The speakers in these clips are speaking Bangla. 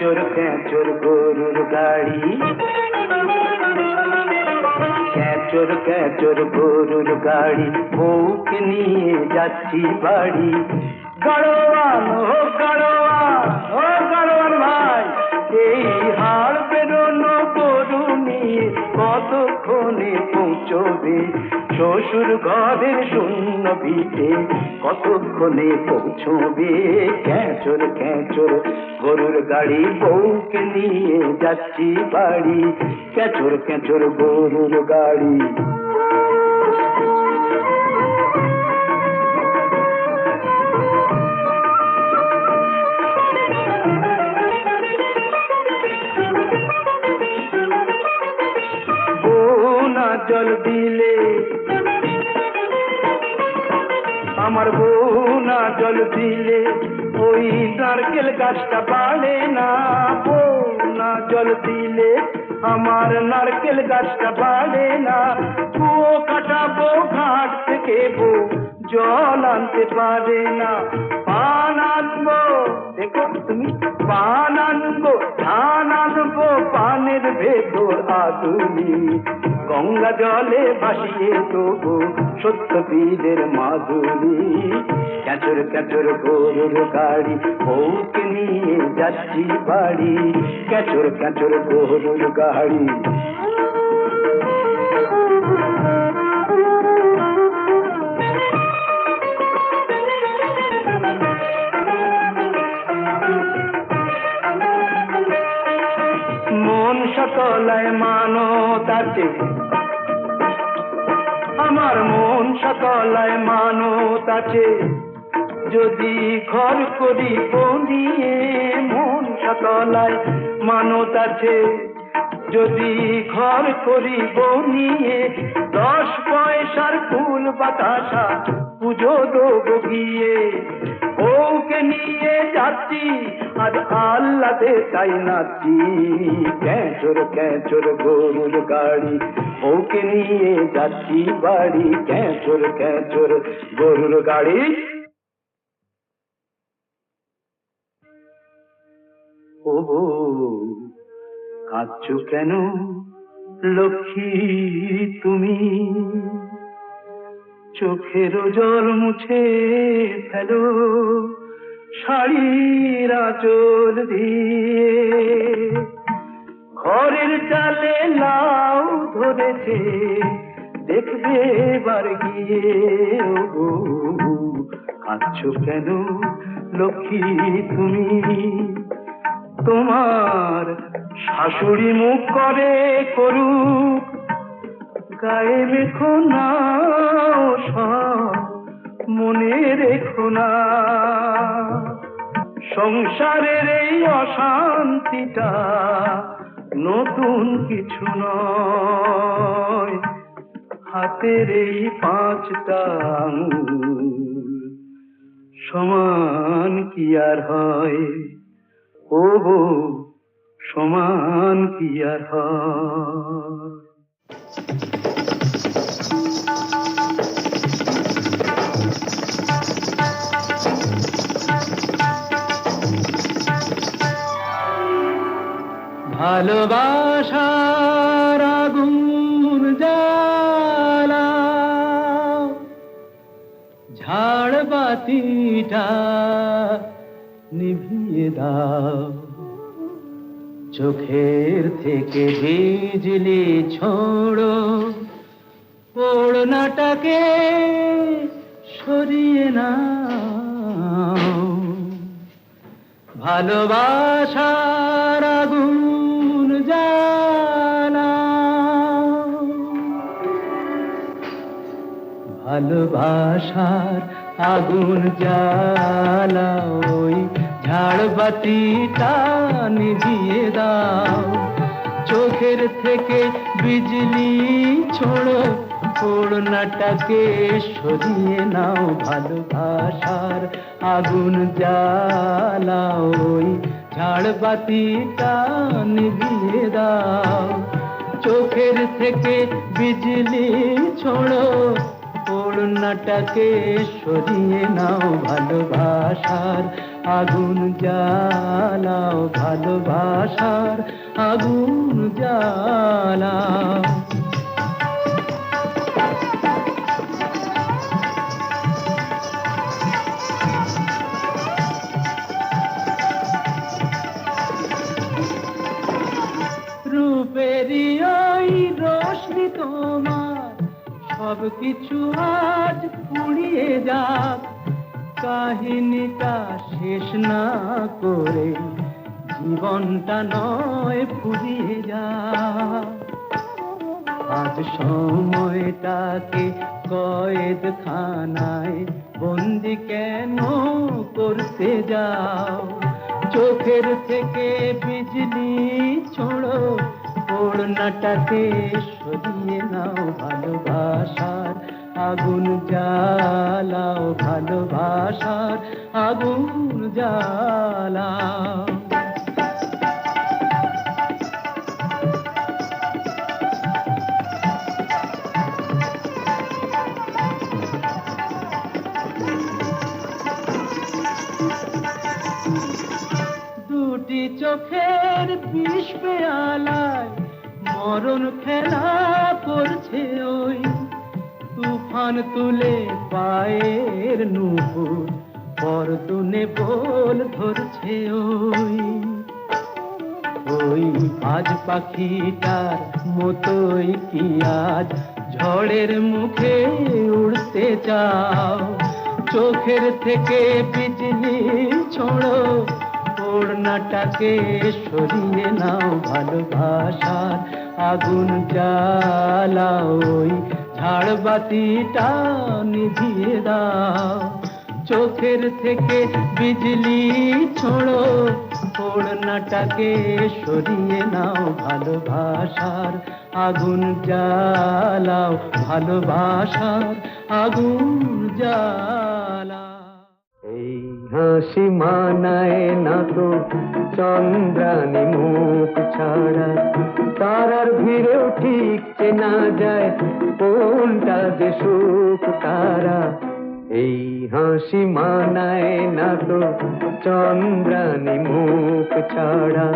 ক্যাঁচর গরুর গাড়ি, ক্যাঁচর গরুর গাড়ি, বউকে নিয়ে যাচ্ছি বাড়ি। গাড়োয়ান ও গাড়োয়ান, ও গাড়োয়ান ভাই, এই হাড় বেরোনো গরু নিয়ে কতক্ষণে পৌঁছবে? শ্বশুর ঘরের শূন্য ভিটে কতক্ষণে পৌঁছবে? ক্যাঁচর গরুর গাড়ি, বউকে নিয়ে যাচ্ছি বাড়ি। ক্যাঁচর গরুর গাড়ি। জল দিলে আমার বউ না জল দিলে ওই নারকেল গাছটা বাড়ে না। বউ না জল দিলে আমার নারকেল গাছটা বাড়ে না। কুয়ো কাটাবো ঘাট থেকে, বউ জল আনতে পারে না। পান আনবো, দেখো তুমি, পান আনবো, ধান আনবো, পানের ভেতর আদুলি। গঙ্গা জলে ভাসিয়ে দেবো সত্যপীরের মাধুরী। ক্যাঁচর গরুর গাড়ি, বউকে নিয়ে যাচ্ছি বাড়ি। ক্যাঁচর গরুর গাড়ি। মন সকলায় মানত আছে, আমার মন সকলায় মানত আছে, যদি ঘর করি বনিয়ে। মন সকলায় মানত আছে, যদি ঘর করি বনিয়ে। 10 পয়সার ফুল বাতাসা পুজো দেবো গিয়ে। বউকে নিয়ে যাচ্ছি আজ আল্লাদে তাই নাচি। ক্যাঁচর গরুর গাড়ি, বউকে নিয়ে যাচ্ছি বাড়ি। ক্যাঁচর গরুর গাড়ি। ও বউ, কাঁদছো কেন লক্ষ্মী তুমি? চোখের জল মুছে ফেলো শাড়ির আঁচল দিয়ে। ঘরের চালে লাউ ধরেছে, দেখবে এবার গিয়ে। ও কাঁদছো কেন লক্ষ্মী তুমি? তোমার শাশুড়ি মুখ করে করুক, গায়ে মেখো না সব, মনে রেখো না। সংসারের এই অশান্তিটা নতুন কিছু নয়। হাতের এই 5টা আঙুল সমান কি আর হয়? ও বউ, সমান কি আর হয়? ভালোবাসার আগুন জ্বালা, ঝাড় বাতিটা নিভিয়ে দাও। চোখের থেকে বিজলি ছোড়ো, ওড়নাটাকে সরিয়ে নাও। ভালোবাসার আগুন জ্বালা, ভালোবাসার আগুন জ্বালা, ওই ঝাড়বাতিটা নিভিয়ে দাও। চোখের থেকে বিজলি ছোড়ো, ওড়নাটাকে সরিয়ে নাও। ভালোবাসার আগুন জ্বালা, ওই ঝাড়বাতিটা নিভিয়ে দাও। চোখের থেকে বিজলি ছোড়ো, ওড়নাটাকে সরিয়ে নাও, ভালোবাসার আগুন জ্বালাও, ভালোবাসার আগুন জ্বালাও। রূপেরই ওই রোশনি তোমার সব কিছু আজ পুড়িয়ে যাক, কাহিনীটা শেষ না করে জীবনটা নয় ফুরিয়ে যাক। আজ সময়টাকে কয়েদখানায় বন্দি কেন করতে যাও? চোখের থেকে বিজলি ছোড়ো, ওড়নাটাকে সরিয়ে নাও, ভালোবাসার আগুন জ্বালাও, ভালোবাসার আগুন জ্বালাও। দুটি চোখের বিষ পেয়ালায় মরণ খেলা করছে ওই, তুফান তুলে পায়ের নুপুর পরদুনে বল ধরছে ওই। ওই আজ পাখিটার মতোই কি আজ ঝড়ের মুখে উড়তে চাও? চোখের থেকে বিজলি ছোড়ো, ওড়নাটাকে সরিয়ে নাও, ভালোবাসার আগুন জ্বালাও, ওই ঝাড়বাতিটা নিভিয়ে দাও। চোখের থেকে বিজলি ছোড়ো, ওড়নাটাকে সরিয়ে নাও, ভালোবাসার আগুন জ্বালাও, ভালোবাসার আগুন জ্বালাও। এই হাসি মানায় না তো চন্দ্রানী মুখ ছাড়া, তারার ভিড়েও ঠিক চেনা যায় কোনটা যে সুখ তারা। এই হাসি মানায় না তো চন্দ্রানী মুখ ছাড়া।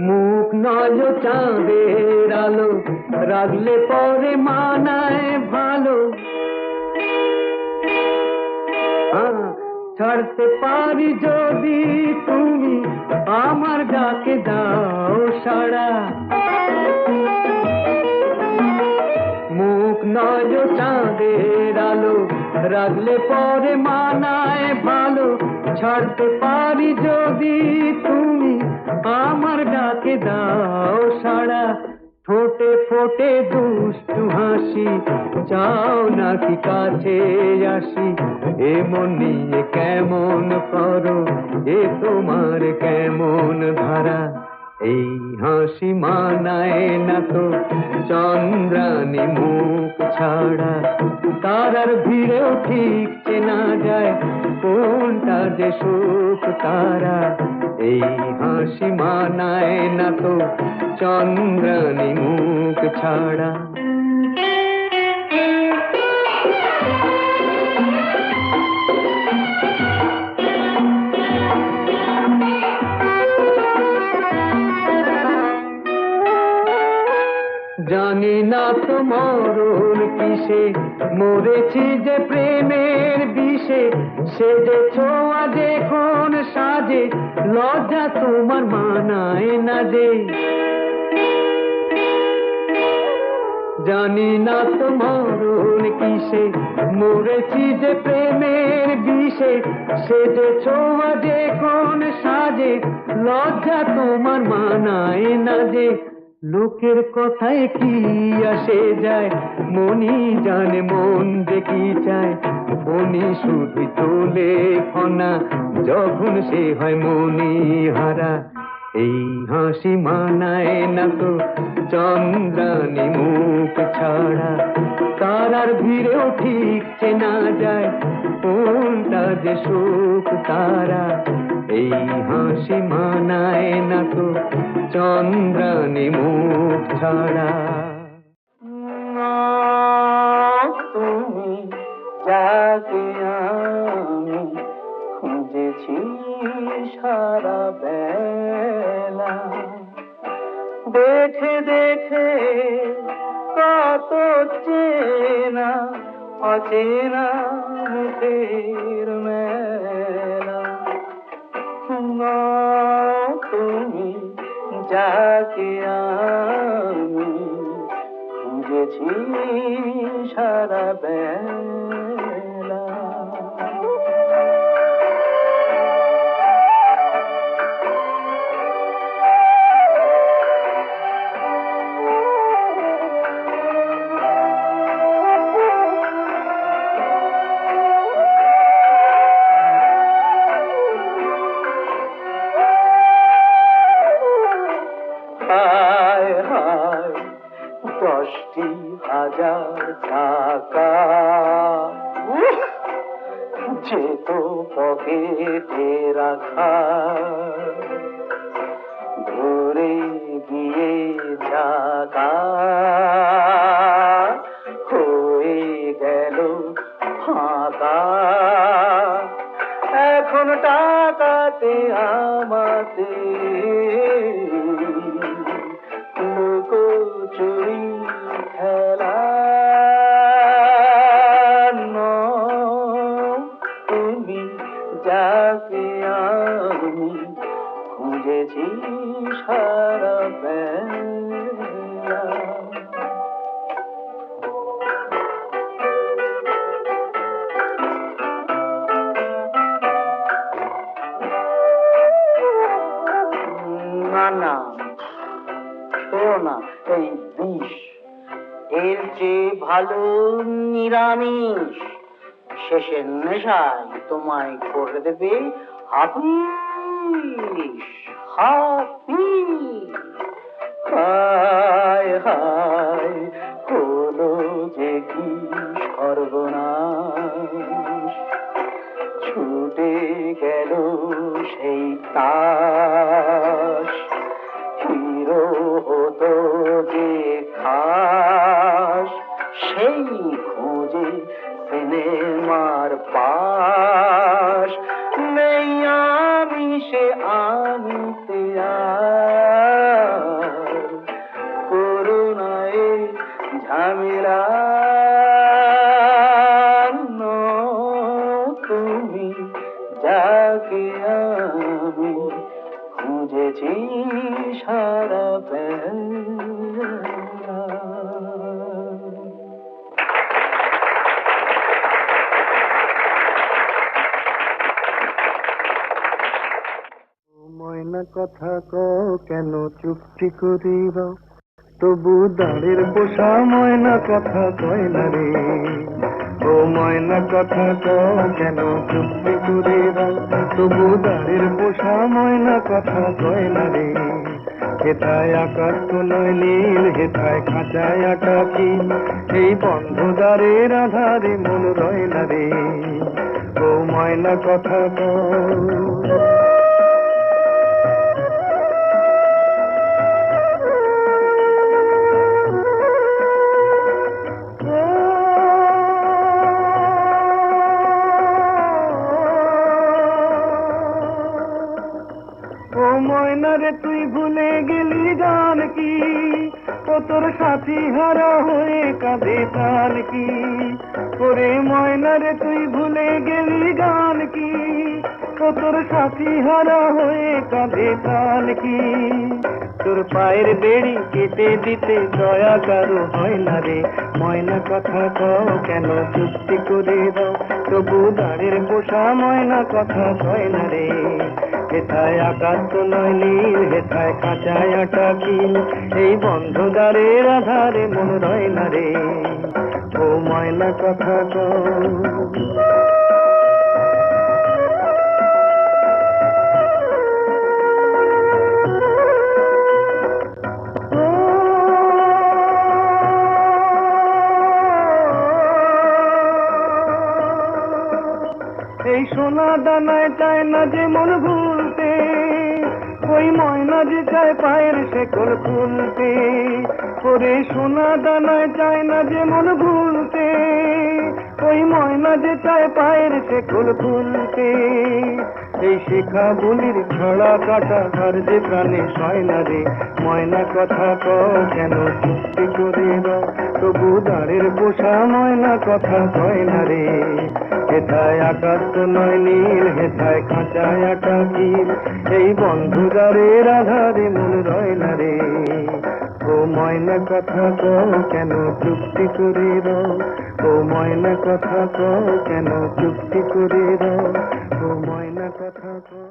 মুখ নয় চাঁদের আলো, রাগলে পরে মানায় ভালো। ছাড়তে পারি যদি তুমি আমার ডাকে দাও সাড়া। মুখ নয় চাঁদের আলো, রাগলে পরে মানায় ভালো। ছাড়তে পারি যদি তুমি আমার ডাকে দাও সাড়া। ঠোঁটে ফোটে দুষ্টু হাসি, চাও নাকি কাছে আসি? এমন নিয়ে কেমন করো, এ তোমার কেমন ধারা? এই হাসি মানায় না তো চন্দ্রানী মুখ ছাড়া। তারার ভিড়েও ঠিক চেনা যায় কোনটা যে সুখ তারা। এই হাসি মানায় না তো চন্দ্রানী মুখ ছাড়া। জানি না তো মরণ কিসে, মরেছি যে প্রেমের বিষে। সেজেছো আজ এখন সাজে, লজ্জা তোমার মানায় না যে। জানি না তো মরণ কিসে, মরেছি যে প্রেমের বিষে। সেজেছো আজ এখন সাজে, লজ্জা তোমার মানায় না যে। লোকের কথায় কি আসে যায়, মনি জানে মন যে কি চায়। মনি শুধু তোলে ফনা, যখন সে হয় মনি হারা। এই হাসি মানায় না তো চন্দ্রানী মুখ ছাড়া, তারার ভিড়েও ঠিক চেনা যায় কোনটা যে সুখ তারা। এই হাসি মানায় না তো চন্দ্রানী মুখ ছাড়া। তুমি যাকে আমি খুঁজেছি সারা বেলা, দেখে দেখে কত চেনা অচেনা মুখের মেলা। তুমি যাকে আমি খুঁজেছি সারা বেলা। হায় হায় 10,000 টাকা যে তো পকেটে রাখা, ধরে গিয়ে টাকা হয়ে গেল ফাঁকা। এখন টাকাতে আমাতে লুকোচুরি খেলা। তুমি যাকে আমি খুঁজেছি সারা বেলা। না না শোনো না, এই বিষ এর চেয়ে ভালো নিরামিষ। শেষের নেশায় তোমায় করে দেবে হাপিস হাপিস। হায় হায় হলো যে কি সর্বনাশ, ছুটে গেল সেই তাস। হিরো হতো যে খাস, সেই খোঁজে সিনেমার পাশ। নেই আমি সে আনতে আর করুণায় ঝামেলা। তুমি যাকে আমি খুঁজেছি সারা বেলা। ময়না কথা কও কেন চুপটি করিব, তবু দাঁড়ের পোষা ময়না কথা কয় না রে। ও ময়না কথা কও কেন চুপটি করিব, তবু দাঁড়ের পোষা ময়না কথা কয় না রে। হেথায় আকাশ তো নয় নীল, হেথায় খাঁচায় আটা কিল, এই বন্ধ দ্বারের আধারে মন রয় না রে। ও ময়না কথা কও। ময়নারে তুই ভুলে গেলি গান কি, ও তোর সাথী হারা হয়ে কাঁদে তান কি। ওরে ময়নারে তুই ভুলে গেলি গান কি, ও তোর সাথী হারা হয়ে কাঁদে তান কি। তোর পায়ের বেড়ি কেটে দিতে দয়া কারো হয় না রে। ময়না কথা কও কেন চুক্তি করে দাও, তবু দাঁড়ের পোষা ময়না কথা কয় না রে। হেথায় আকাশ তো নয় নীল, হেথায় কাঁচায় আটা কিল, এই বন্ধ দ্বারের আধারে মন রয় না রে। ও ময়না কথা কও। সোনা দানায় চায় না যে মন ভুলতে, ওই ময়না যে চায় পায়ের শেকল খুলতে। ওরে সোনা দানায় চায় না যে মন ভুলতে, ওই ময়না যে চায় পায়ের শেকল খুলতে। এই শেখা বলির ছড়া কাটা আর যে প্রাণে সয় না রে, ময়না কথা কও কেন চুপটি করে দাও, তবু দাঁড়ের পোষা ময়না কথা কয় না রে। হেথায় আকাশ তো নয় নীল, হেথায় খাঁচায় আটা কিল, এই বন্ধুদারের আধারে মন রয় না রে। ও ময়না কথা কও কেন চুপটি করে দাও, ও ময়না কথা কও কেন চুপটি করে দাও, ও ময়না কথা কও।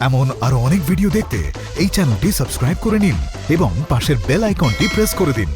এমন আরো অনেক ভিডিও দেখতে এই চ্যানেলটি সাবস্ক্রাইব করে নিন এবং পাশের বেল আইকনটি প্রেস করে দিন।